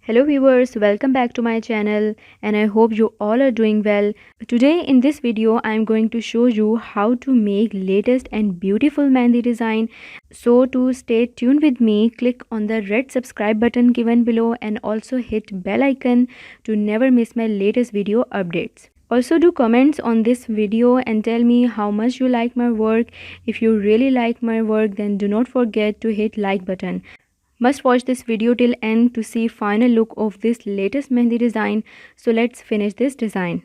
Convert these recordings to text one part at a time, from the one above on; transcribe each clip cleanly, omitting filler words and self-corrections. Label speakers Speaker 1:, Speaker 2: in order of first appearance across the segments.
Speaker 1: Hello viewers, welcome back to my channel and I hope you all are doing well. Today in this video I am going to show you how to make latest and beautiful mehndi design. So to stay tuned with me, click on the red subscribe button given below and also hit bell icon to never miss my latest video updates. Also do comments on this video and tell me how much you like my work. If you really like my work, then do not forget to hit like button. Must watch this video till end to see final look of this latest mehndi design. So let's finish this design.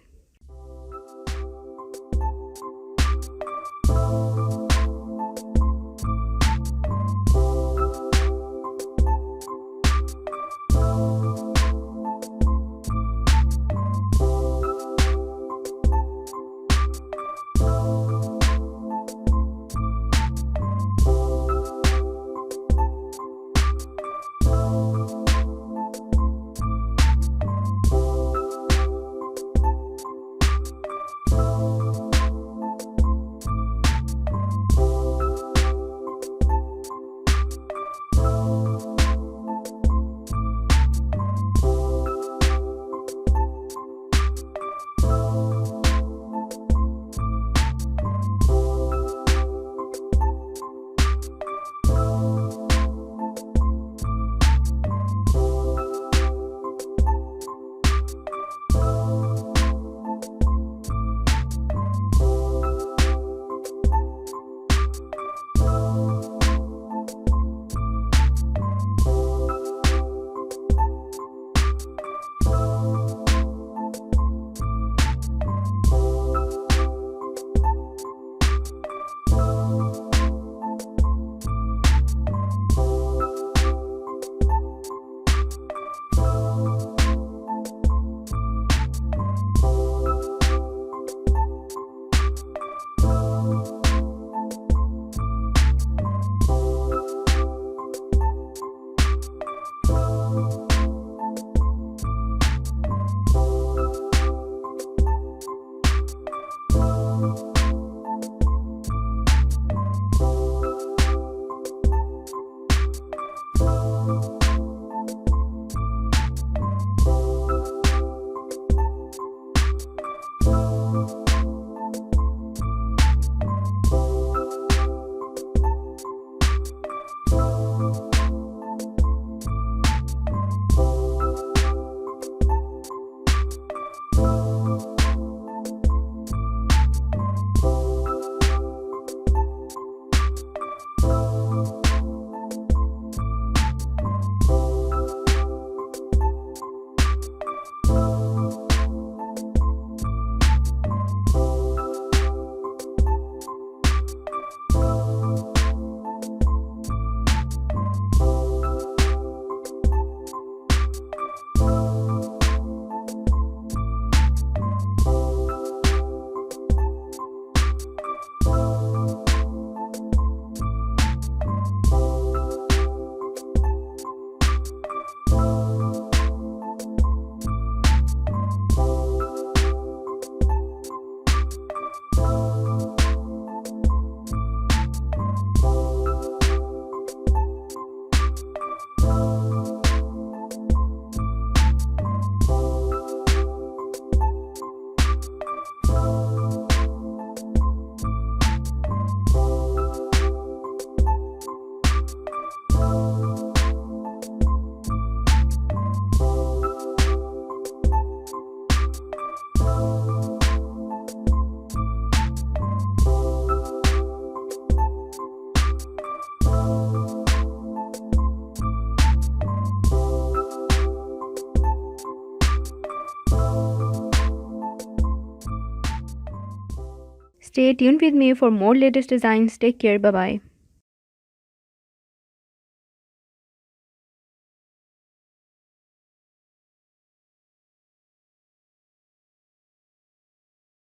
Speaker 1: Stay tuned with me for more latest designs. Take care. Bye bye.